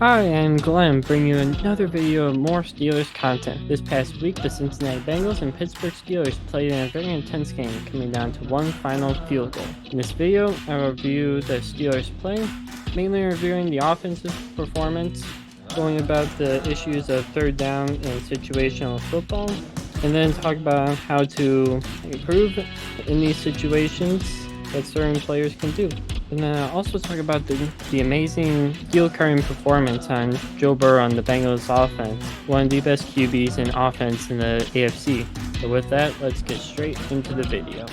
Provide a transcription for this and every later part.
Hi, I'm Glenn, bringing you another video of more Steelers content. This past week, the Cincinnati Bengals and Pittsburgh Steelers played in a very intense game, coming down to one final field goal. In this video, I'll review the Steelers play, mainly reviewing the offensive performance, going about the issues of third down and situational football, and then talk about how to improve in these situations that certain players can do. And then I'll also talk about the amazing field carrying performance on Joe Burrow on the Bengals offense, one of the best QBs in offense in the AFC. So with that, let's get straight into the video.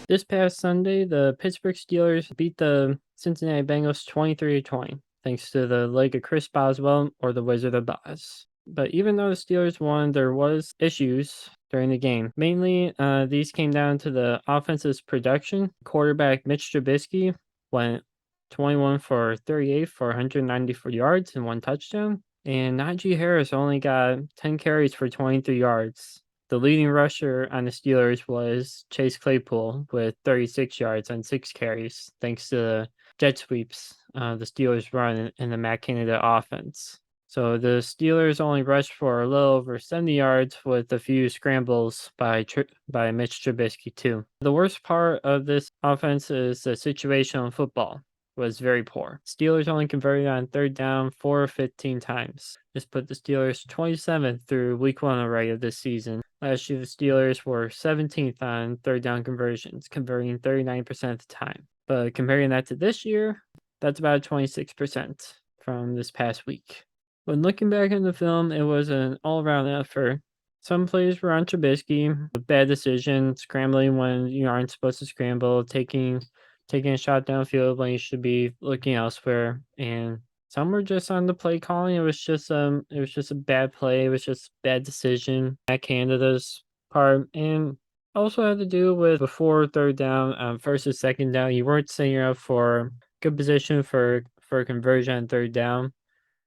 This past Sunday, the Pittsburgh Steelers beat the Cincinnati Bengals 23-20, thanks to the leg of Chris Boswell or the Wizard of Oz. But even though the Steelers won, there was issues during the game. Mainly, these came down to the offensive production. Quarterback Mitch Trubisky went 21 for 38 for 194 yards and 1 touchdown. And Najee Harris only got 10 carries for 23 yards. The leading rusher on the Steelers was Chase Claypool with 36 yards on 6 carries, thanks to the jet sweeps the Steelers run in the Matt Canada offense. So the Steelers only rushed for a little over 70 yards with a few scrambles by Mitch Trubisky too. The worst part of this offense is the situational football was very poor. Steelers only converted on third down 4 of 15 times. This put the Steelers 27th through week 1 already of this season. Last year, the Steelers were 17th on third down conversions, converting 39% of the time. But comparing that to this year, that's about 26% from this past week. When looking back on the film, it was an all-around effort. Some plays were on Trubisky, a bad decision, scrambling when you aren't supposed to scramble, taking a shot downfield when you should be looking elsewhere, and some were just on the play calling. It was just a bad play. It was just bad decision at Canada's part, and also had to do with before third down, versus second down. You weren't setting up for good position for a conversion on third down.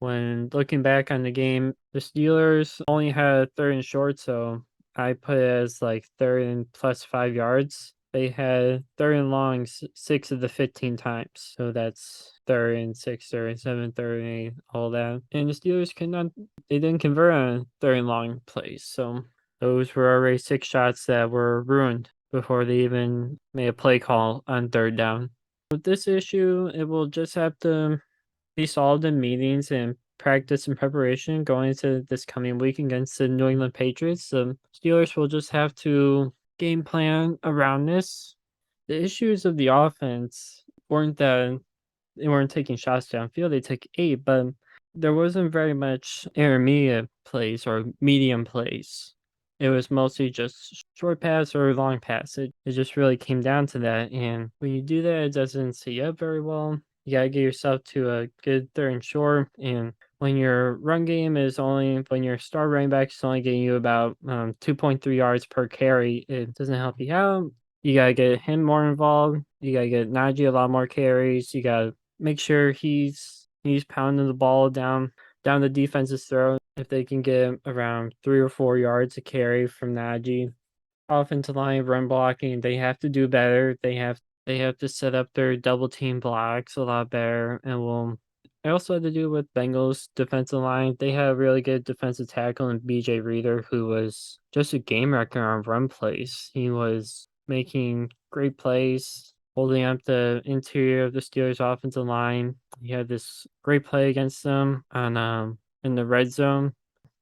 When looking back on the game, the Steelers only had third and short, so I put it as like third and plus 5 yards. They had third and long 6 of the 15 times. So that's third and 6, third and 7, third and 8, all that. And the Steelers they didn't convert on third and long plays. So those were already 6 shots that were ruined before they even made a play call on third down. With this issue, it will just have to be solved in meetings and practice and preparation going into this coming week against the New England Patriots. The Steelers will just have to game plan around this. The issues of the offense weren't that they weren't taking shots downfield. They took 8, but there wasn't very much intermediate plays or medium plays. It was mostly just short pass or long pass. It just really came down to that. And when you do that, it doesn't set you up very well. You gotta get yourself to a good third and short. And when your run game is when your star running back is only getting you about 2.3 yards per carry, it doesn't help you out. You gotta get him more involved. You gotta get Najee a lot more carries. You gotta make sure he's pounding the ball down the defense's throat. If they can get around 3 or 4 yards a carry from Najee. Offensive line run blocking, they have to do better. They have to set up their double team blocks a lot better. And I also had to do with Bengals defensive line. They had a really good defensive tackle in BJ Reader, who was just a game wrecker on run plays. He was making great plays, holding up the interior of the Steelers offensive line. He had this great play against them on in the red zone.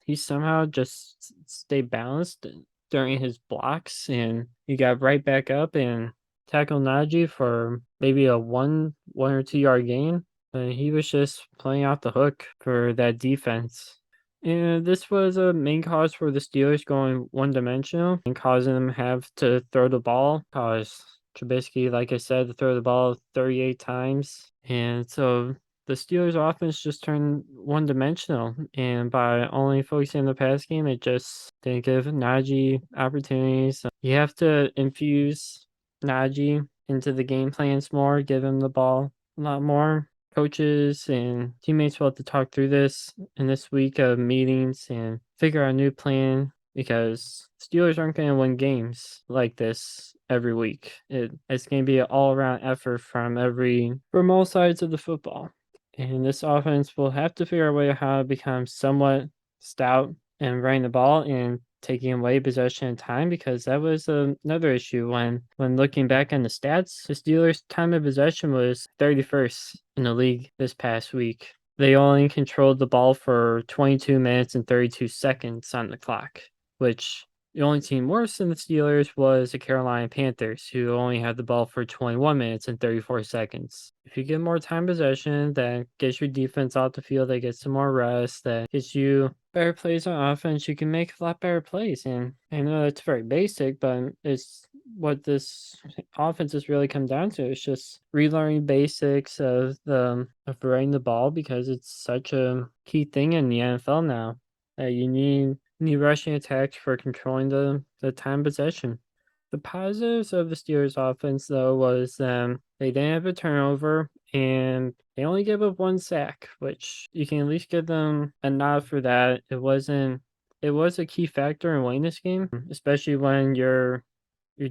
He somehow just stayed balanced during his blocks, and he got right back up and tackled Najee for maybe a one or 2 yard gain. He was just playing out the hook for that defense. And this was a main cause for the Steelers going one dimensional and causing them have to throw the ball. Cause Trubisky, like I said, to throw the ball 38 times. And so the Steelers offense just turned one dimensional. And by only focusing on the pass game, it just didn't give Najee opportunities. You have to infuse Najee into the game plans more, give him the ball a lot more. Coaches and teammates will have to talk through this in this week of meetings and figure out a new plan, because Steelers aren't going to win games like this every week. It's going to be an all-around effort from all sides of the football. And this offense will have to figure out a way how to become somewhat stout and running the ball and taking away possession and time, because that was another issue when looking back on the stats. The Steelers' time of possession was 31st in the league this past week. They only controlled the ball for 22 minutes and 32 seconds on the clock, which the only team worse than the Steelers was the Carolina Panthers, who only had the ball for 21 minutes and 34 seconds. If you get more time possession, that gets your defense off the field, that gets some more rest, that gets you better plays on offense, you can make a lot better plays. And I know that's very basic, but it's what this offense has really come down to. It's just relearning basics of running the ball, because it's such a key thing in the NFL now that you need rushing attacks for controlling the time possession. The positives of the Steelers offense, though, was they didn't have a turnover and they only gave up one sack, which you can at least give them a nod for that. It was a key factor in winning this game, especially when your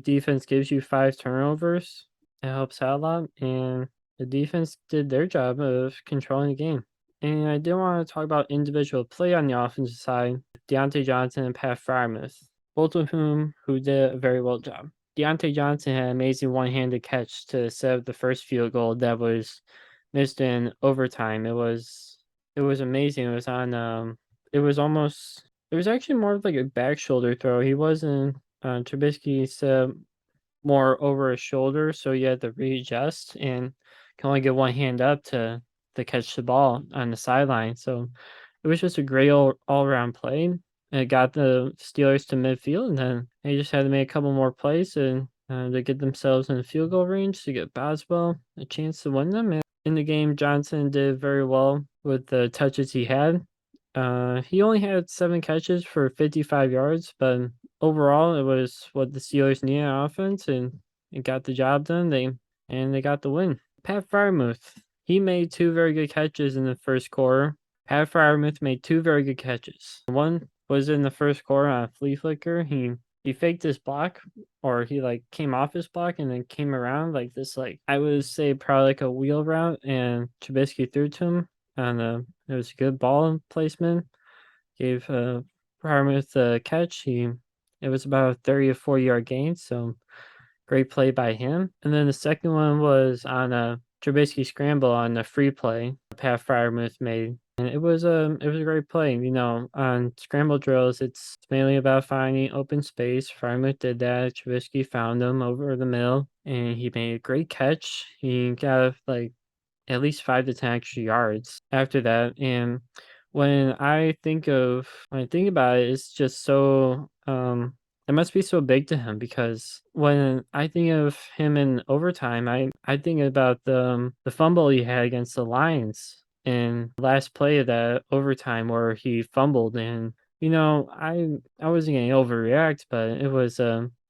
defense gives you 5 turnovers. It helps out a lot, and the defense did their job of controlling the game. And I did want to talk about individual play on the offensive side. Deontay Johnson and Pat Freiermuth, both of who did a very well job. Deontay Johnson had an amazing one-handed catch to set up the first field goal that was missed in overtime. It was amazing. It was on it was almost it was actually more of like a back shoulder throw. He wasn't Trubisky set more over his shoulder, so he had to readjust and can only get one hand up to catch the ball on the sideline. So it was just a great all around play. It got the Steelers to midfield, and then they just had to make a couple more plays and to get themselves in the field goal range to get Boswell a chance to win them. And in the game, Johnson did very well with the touches he had. He only had 7 catches for 55 yards, but overall, it was what the Steelers needed on offense, and it got the job done. They got the win. Pat Freiermuth, he made 2 very good catches in the first quarter. Pat Freiermuth made 2 very good catches. One was in the first quarter on a flea flicker. He faked his block, or he like came off his block and then came around like this, like I would say probably like a wheel route, and Trubisky threw to him. And it was a good ball placement. Gave Freiermuth a catch. It was about a 30 or 40-yard gain, so great play by him. And then the second one was on a Trubisky scramble on the free play Pat Freiermuth made. And it was a great play. You know, on scramble drills, it's mainly about finding open space. Freiermuth did that. Trubisky found him over the middle, and he made a great catch. He got like at least 5 to 10 extra yards after that. And when I think about it, it's just so it must be so big to him, because when I think of him in overtime, I think about the fumble he had against the Lions in the last play of that overtime where he fumbled. And you know, I wasn't gonna overreact, but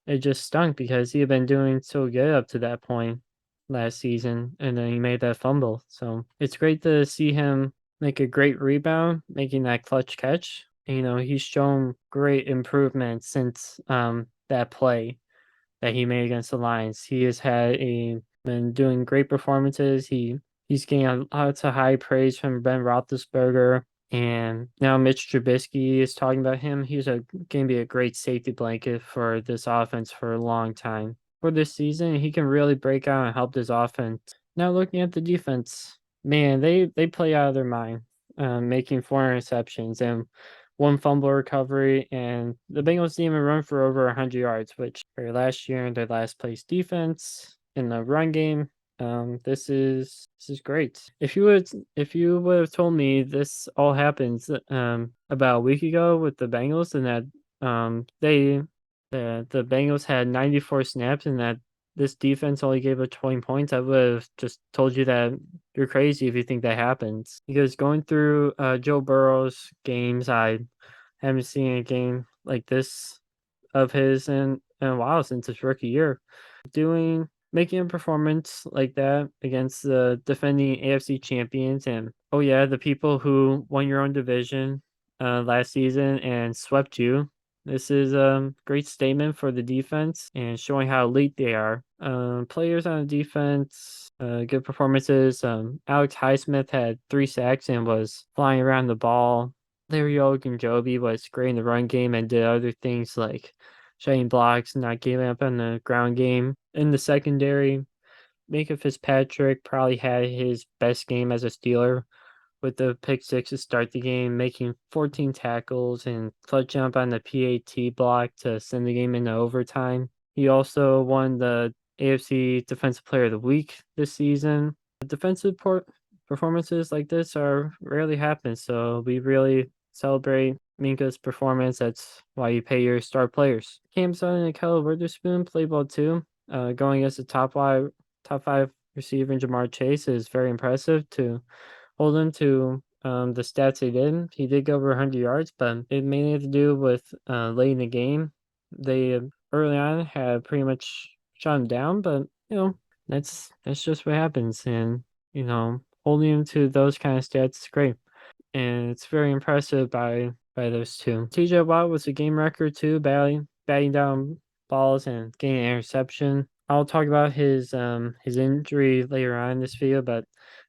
it just stunk because he had been doing so good up to that point last season, and then he made that fumble. So it's great to see him make a great rebound, making that clutch catch. And, you know, he's shown great improvement since that play that he made against the Lions. He has been doing great performances. He's getting lots of high praise from Ben Roethlisberger. And now Mitch Trubisky is talking about him. He's going to be a great safety blanket for this offense for a long time. For this season, he can really break out and help this offense. Now looking at the defense, man, they play out of their mind, making 4 interceptions and 1 fumble recovery, and the Bengals didn't even run for over 100 yards, which for last year in their last place defense in the run game. This is great. If you would have told me this all happens about a week ago with the Bengals, and that the Bengals had 94 snaps and that this defense only gave up 20 points, I would have just told you that you're crazy if you think that happens. Because going through Joe Burrow's games, I haven't seen a game like this of his in a while since his rookie year. Making a performance like that against the defending AFC champions, and oh yeah, the people who won your own division last season and swept you. This is a great statement for the defense and showing how elite they are. Players on the defense good performances. Alex Highsmith had 3 sacks and was flying around the ball. Larry Ogunjobi was great in the run game and did other things like shedding blocks and not giving up on the ground game. In the secondary, Minka Fitzpatrick probably had his best game as a Steeler with the pick six to start the game, making 14 tackles and clutch jump on the PAT block to send the game into overtime. He also won the AFC Defensive Player of the Week this season. Defensive performances like this are rarely happen, so we really celebrate Minka's performance. That's why you pay your star players. Cam Sutton and Kel Witherspoon played well too. Going as a top five receiver in Jamar Chase is very impressive to hold him to the stats he did. He did go over 100 yards, but it mainly had to do with late in the game. They early on had pretty much shut him down, but that's just what happens, and holding him to those kind of stats is great, and it's very impressive by those two. TJ Watt was a game record too, batting down balls and getting an interception. I'll talk about his injury later on in this video, but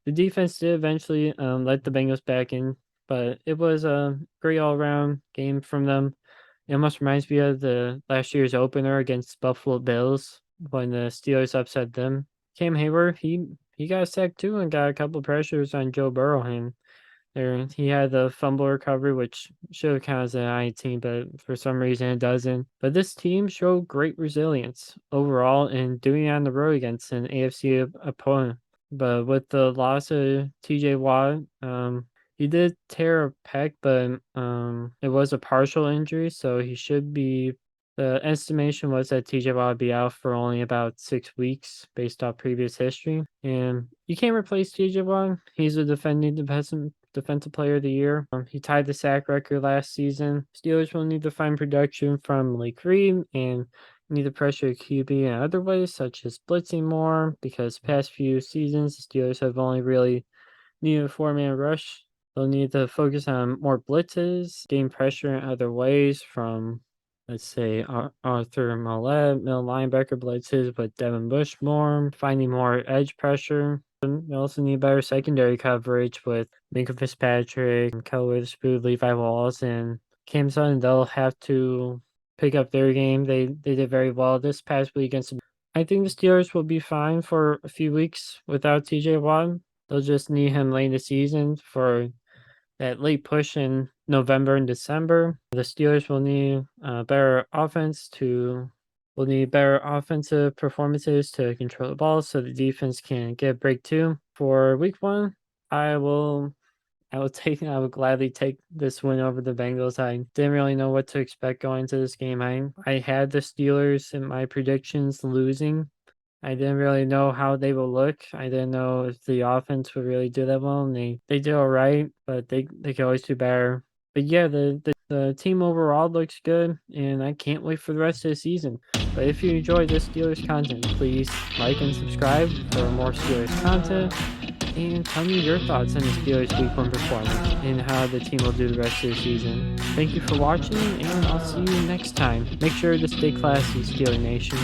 the defense did eventually let the Bengals back in, but it was a great all around game from them. It almost reminds me of the last year's opener against Buffalo Bills when the Steelers upset them. Cam Hayward, he got sacked too and got a couple pressures on Joe Burrow, and there he had the fumble recovery, which should have counted as an I-team, but for some reason it doesn't. But this team showed great resilience overall in doing it on the road against an AFC opponent. But with the loss of TJ Watt, he did tear a pec, but it was a partial injury, so he should be. The estimation was that TJ Watt would be out for only about 6 weeks based off previous history. And you can't replace TJ Watt. He's a defending defensive player of the year. He tied the sack record last season. Steelers will need to find production from Lake Reed and need to pressure QB in other ways, such as blitzing more, because past few seasons the Steelers have only really needed a 4-man rush. They'll need to focus on more blitzes, gain pressure in other ways from, let's say, Arthur Millette, middle linebacker blitzes with Devin Bush more, finding more edge pressure. They also need better secondary coverage with Minka Fitzpatrick, Kel Witherspoon, Levi Wallace, and Cam Sutton. They'll have to pick up their game. They did very well this past week against. I think the Steelers will be fine for a few weeks without TJ Watt. They'll just need him late in the season for that late push in November and December. The Steelers will need will need better offensive performances to control the ball so the defense can get a break too. For week 1, I will gladly take this win over the Bengals. I didn't really know what to expect going into this game. I had the Steelers in my predictions losing. I didn't really know how they will look. I didn't know if the offense would really do that well, and they did all right, but they could always do better. But yeah, the team overall looks good, and I can't wait for the rest of the season. But if you enjoy this Steelers content, please like and subscribe for more Steelers content, and tell me your thoughts on the Steelers Week 1 performance and how the team will do the rest of the season. Thank you for watching, and I'll see you next time. Make sure to stay classy, Steeler Nation.